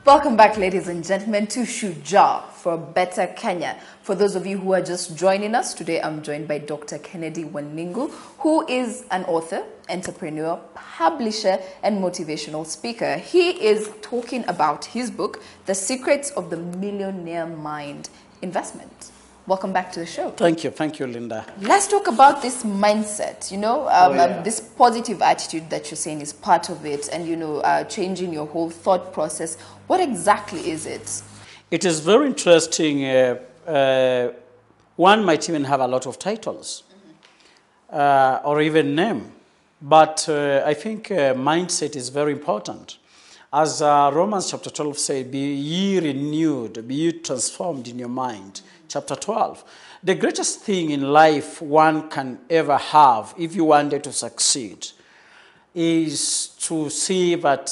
Welcome back, ladies and gentlemen, to Shujaa for a Better Kenya. For those of you who are just joining us, today I'm joined by Dr. Kennedy Waningu, who is an author, entrepreneur, publisher, and motivational speaker. He is talking about his book, The Secrets of the Millionaire Mind Investment. Welcome back to the show. Thank you, Linda. Let's talk about this mindset, this positive attitude that you're saying is part of it, and, changing your whole thought process. What exactly is it? It is very interesting. One might even have a lot of titles or even name, but I think mindset is very important. As Romans chapter 12 says, be ye renewed, be ye transformed in your mind. Chapter 12. The greatest thing in life one can ever have, if you wanted to succeed, is to see that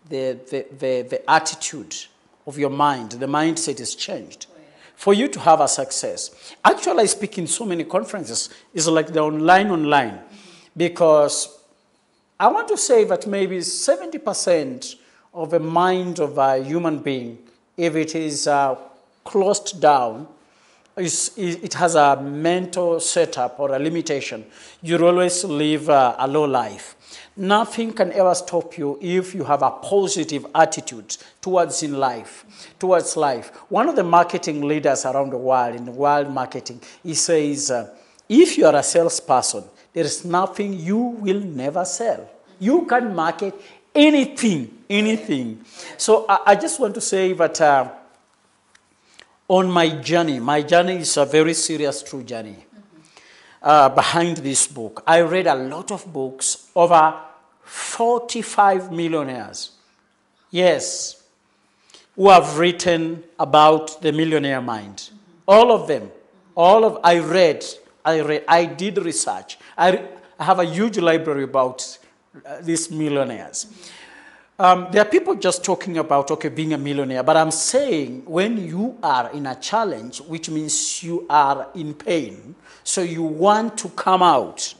the attitude of your mind, the mindset is changed. For you to have a success. Actually, I speak in so many conferences. It's like the online. Because I want to say that maybe 70% of the mind of a human being, if it is closed down, it has a mental setup or a limitation. You'll always live a low life. Nothing can ever stop you if you have a positive attitude towards life. One of the marketing leaders around the world, in the world marketing, he says, if you are a salesperson, there is nothing you will never sell. You can market anything. So I just want to say that on my journey is a very serious, true journey. Behind this book, I read a lot of books, over 45 millionaires, yes, who have written about the millionaire mind. All of them, I read, I did research. I have a huge library about these millionaires. There are people just talking about, being a millionaire, but I'm saying when you are in a challenge, which means you are in pain, so you want to come out,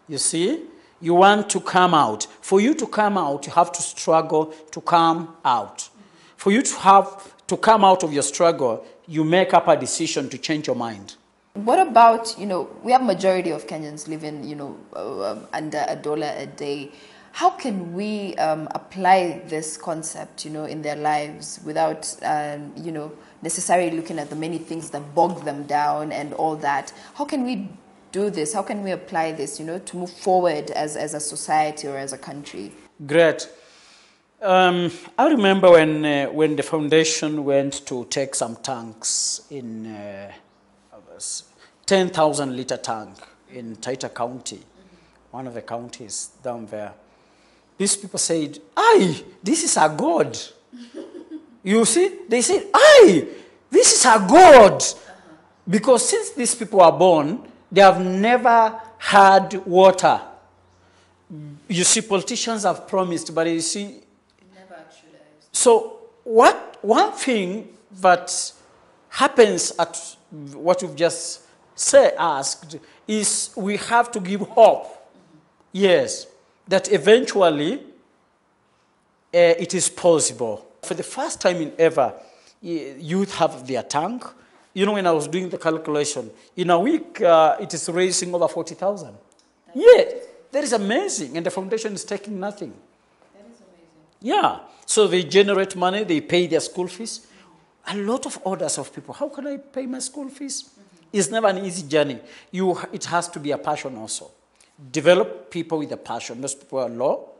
you see? You want to come out. For you to come out, you have to struggle to come out. For you to come out of your struggle, you make up a decision to change your mind. What about, we have majority of Kenyans living, under $1 a day. How can we apply this concept, in their lives without, necessarily looking at the many things that bog them down and all that? How can we do this? How can we apply this, to move forward as a society or as a country? Great. I remember when the foundation went to take some tanks in 10,000-liter tank in Taita County, one of the counties down there. These people said, "Aye, this is a God." You see? They said, "Aye, this is a God." Because since these people are born, they have never had water. You see, politicians have promised, but you see... Never actualized. So one thing that happens at what you've just asked is we have to give hope. Yes. That eventually it is possible. For the first time in ever, youth have their tank. When I was doing the calculation, in a week, it is raising over 40,000. Yeah, that is amazing. And the foundation is taking nothing. That is amazing. Yeah. So they generate money, they pay their school fees. A lot of orders of people, how can I pay my school fees? It's never an easy journey. It has to be a passion also. Develop people with a passion. Those people are low.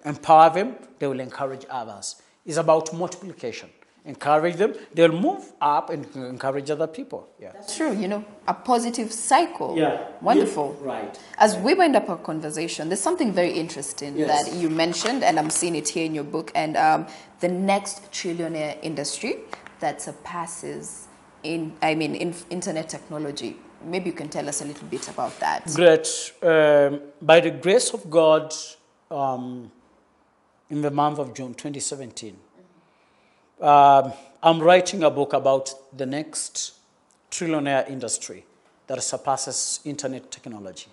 Empower them. They will encourage others. It's about multiplication. Encourage them. They'll move up and encourage other people. Yeah. That's true. A positive cycle. Yeah. Wonderful. Yeah. Right. As we wind up our conversation, there's something very interesting that you mentioned, and I'm seeing it here in your book, and the next trillionaire industry that surpasses internet technology. Maybe you can tell us a little bit about that. Great. By the grace of God, in the month of June 2017, I'm writing a book about the next trillionaire industry that surpasses internet technology.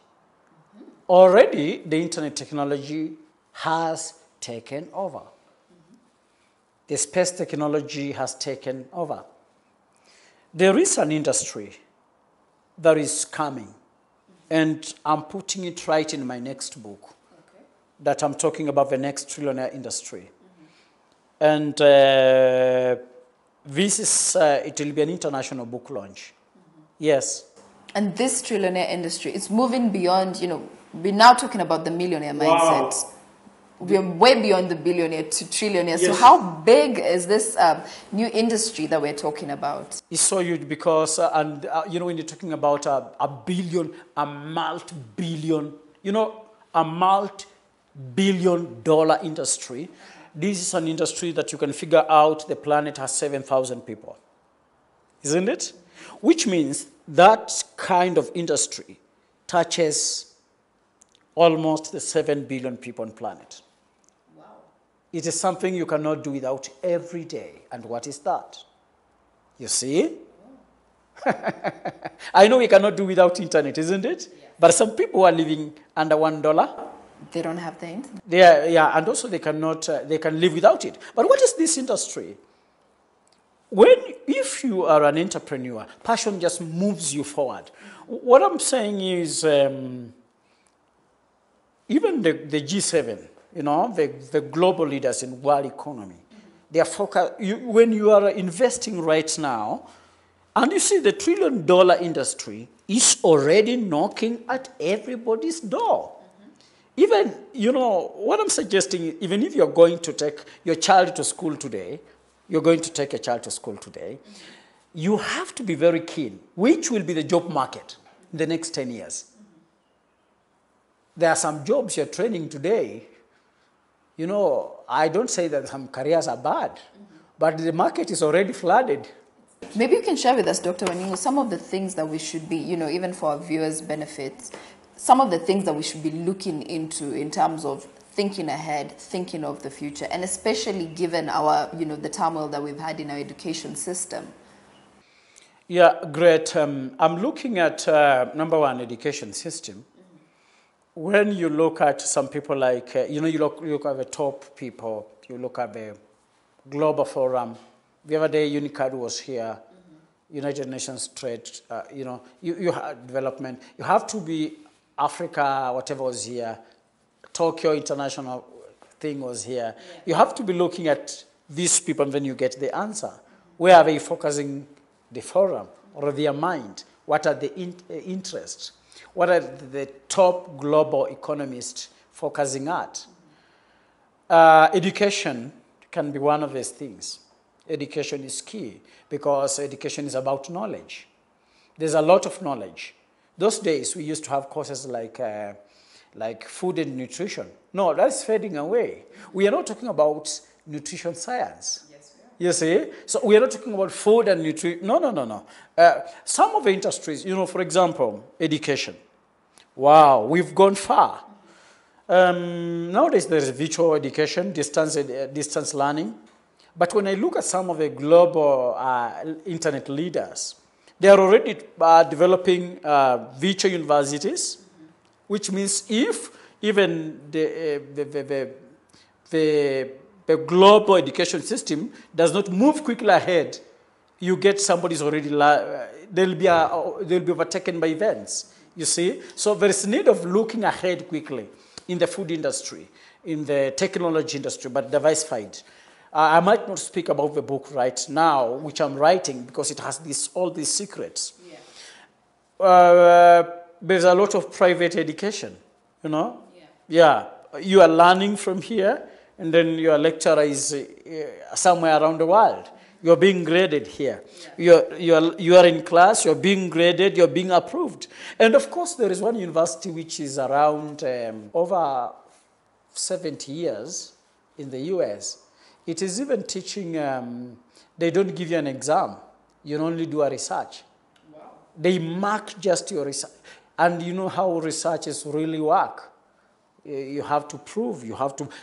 Already, the internet technology has taken over. The space technology has taken over. There is an industry that is coming, and I'm putting it right in my next book, that I'm talking about the next trillionaire industry. And this is, it will be an international book launch. Yes. And this trillionaire industry, it's moving beyond, you know, we're now talking about the millionaire mindset. Wow. We're way beyond the billionaire to trillionaire. Yes. So how big is this new industry that we're talking about? It's so huge because, you know, when you're talking about a billion, a multi-billion, you know, a multi-billion dollar industry, this is an industry that you can figure out the planet has 7,000 people. Isn't it? Which means that kind of industry touches almost the 7 billion people on the planet. Wow. It is something you cannot do without every day. And what is that? You see? I know we cannot do without internet, isn't it? Yeah. But some people are living under $1. They don't have the internet. Yeah, and also they cannot. They can live without it. But what is this industry? If you are an entrepreneur, passion just moves you forward. What I'm saying is, even the G7, you know, the global leaders in world economy, they are focused. When you are investing right now, and you see the $1 trillion industry is already knocking at everybody's door. Even, you know, what I'm suggesting, even if you're going to take your child to school today, you have to be very keen. Which will be the job market in the next 10 years? There are some jobs you're training today. You know, I don't say that some careers are bad, but the market is already flooded. Maybe you can share with us, Dr. Waningo, some of the things that we should be, you know, even for our viewers' benefits, some of the things that we should be looking into in terms of thinking ahead, thinking of the future, and especially given our, you know, the turmoil that we've had in our education system. Yeah, great. I'm looking at, number one, education system. When you look at some people like, you know, you look at the top people, you look at the Global Forum. The other day, UNICAD was here, United Nations Trade, you know, you have development. You have to be Africa, whatever was here, Tokyo International thing was here. Yeah. You have to be looking at these people and then you get the answer. Where are they focusing the forum or their mind? What are the interests? What are the top global economists focusing at? Education can be one of these things. Education is key because education is about knowledge. There's a lot of knowledge. Those days, we used to have courses like food and nutrition. No, that's fading away. We are not talking about nutrition science. Yes, we are. You see? So we are not talking about food and nutrition. No. Some of the industries, you know, for example, education. Wow, we've gone far. Nowadays, there is virtual education, distance learning. But when I look at some of the global internet leaders, they are already developing virtual universities, which means if even the global education system does not move quickly ahead, you get somebody's already, they'll be overtaken by events, you see? So there is need of looking ahead quickly in the food industry, in the technology industry, but diversified. I might not speak about the book right now, which I'm writing, because it has all these secrets. Yeah. There's a lot of private education, you know? Yeah. You are learning from here, and then your lecturer is somewhere around the world. You're being graded here. Yeah. You are in class, you're being graded, you're being approved. And of course, there is one university which is around over 70 years in the US. It is even teaching, they don't give you an exam. You only do a research. Wow. They mark just your research. And you know how researchers really work. You have to prove,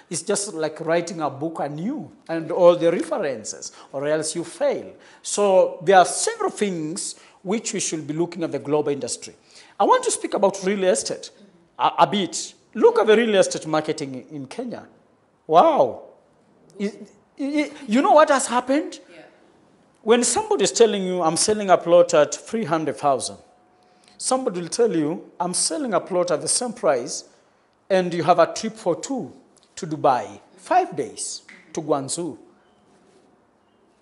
it's just like writing a book anew and all the references, or else you fail. So there are several things which we should be looking at the global industry. I want to speak about real estate a bit. Look at the real estate marketing in Kenya. Wow. You know what has happened? Yeah. When somebody is telling you, I'm selling a plot at 300,000, somebody will tell you, I'm selling a plot at the same price, and you have a trip for 2 to Dubai, 5 days to Guangzhou.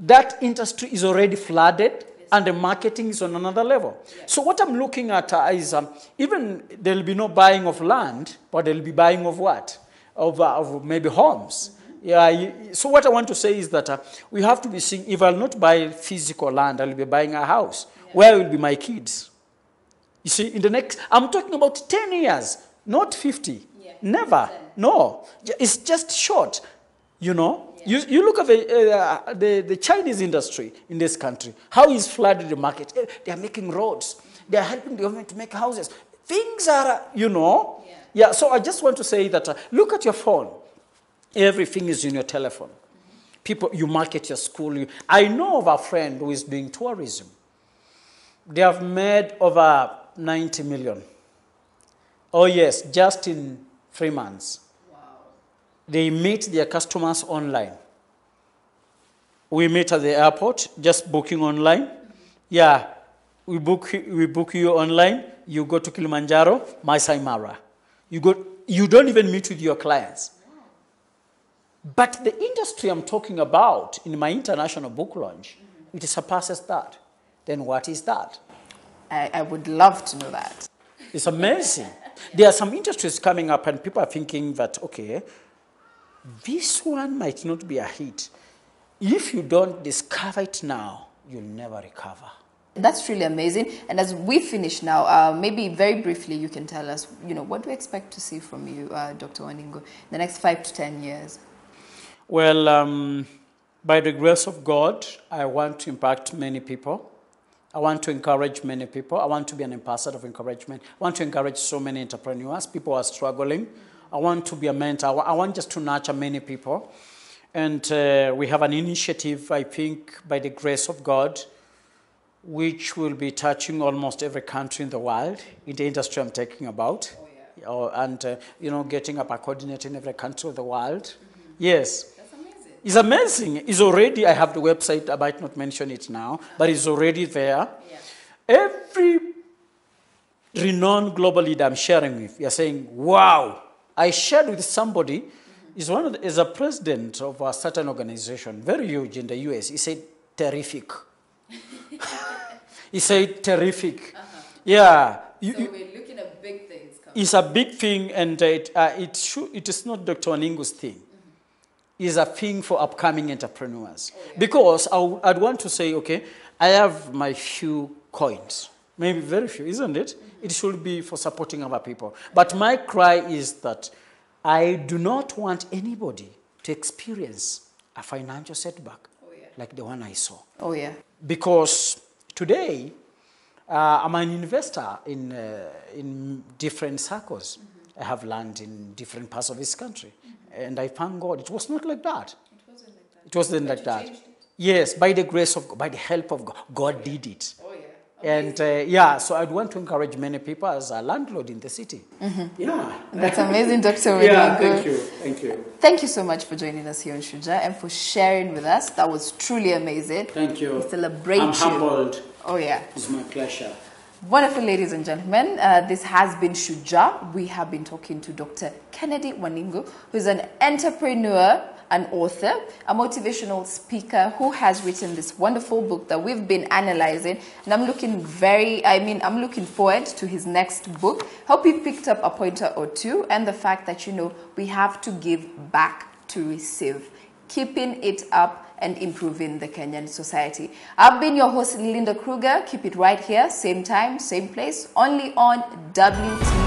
That industry is already flooded, and the marketing is on another level. Yeah. So what I'm looking at is even there will be no buying of land, but there will be buying of what? Of maybe homes. Yeah. So what I want to say is that we have to be seeing, if I'll not buy physical land, I'll be buying a house. Yeah. Where will be my kids? You see, in the next, I'm talking about 10 years, not 50. Yeah. Never. 10. No. It's just short, you know. Yeah. You look at the Chinese industry in this country, how is flooded the market. They are making roads. They are helping the government to make houses. Things are, you know. Yeah. Yeah, so I just want to say that look at your phone. Everything is in your telephone. Mm-hmm. People, you market your school. I know of a friend who is doing tourism. They have made over 90 million. Oh yes, just in 3 months. Wow. They meet their customers online. We meet at the airport, just booking online. Mm-hmm. Yeah, we book you online. You go to Kilimanjaro, Masai Mara. You don't even meet with your clients. Wow. But the industry I'm talking about in my international book launch, mm-hmm. it surpasses that. Then what is that? I would love to know that. It's amazing. There are some industries coming up and people are thinking that, okay, this one might not be a hit. If you don't discover it now, you'll never recover. That's really amazing. And as we finish now, maybe very briefly you can tell us, what do we expect to see from you, Dr. Waningo, in the next 5 to 10 years? Well, by the grace of God, I want to impact many people. I want to encourage many people. I want to be an ambassador of encouragement. I want to encourage so many entrepreneurs. People are struggling. I want to be a mentor. I want just to nurture many people. And we have an initiative, I think, by the grace of God, which will be touching almost every country in the world, in the industry I'm talking about. Oh, yeah. And, getting up a coordinator in every country of the world. Mm-hmm. Yes. That's amazing. It's amazing. It's already, I have the website, I might not mention it now, but it's already there. Yeah. Every renowned global leader I'm sharing with, you're saying, wow. I shared with somebody, mm-hmm. is a president of a certain organization, very huge in the US. He said, terrific. He said terrific. Uh-huh. Yeah. So we're looking at big things coming. It's a big thing, and it is not Dr. Waningo's thing. Mm-hmm. It's a thing for upcoming entrepreneurs. Oh, yeah. Because I'd want to say, okay, I have my few coins, maybe very few, isn't it? Mm-hmm. It should be for supporting other people. But my cry is that I do not want anybody to experience a financial setback like the one I saw. Oh, yeah. Because today, I'm an investor in different circles. Mm-hmm. I have land in different parts of this country. Mm-hmm. And I thank God. It was not like that. It wasn't like that. It wasn't like that. Yes, by the grace of God, by the help of God, God did it. Oh, yeah. And so I'd want to encourage many people as a landlord in the city. Mm-hmm. Yeah. That's amazing, Dr. Waningo. Yeah, thank you. Thank you. Thank you so much for joining us here on Shujaa and for sharing with us. That was truly amazing. Thank you. We celebrate you. I'm humbled. Oh, yeah. It's my pleasure. Wonderful, ladies and gentlemen. This has been Shujaa. We have been talking to Dr. Kennedy Waningo, who is an entrepreneur, an author, a motivational speaker who has written this wonderful book that we've been analyzing. And I'm looking forward to his next book. Hope you picked up a pointer or two, and the fact that, we have to give back to receive. Keeping it up and improving the Kenyan society. I've been your host, Linda Kruger. Keep it right here, same time, same place, only on WT.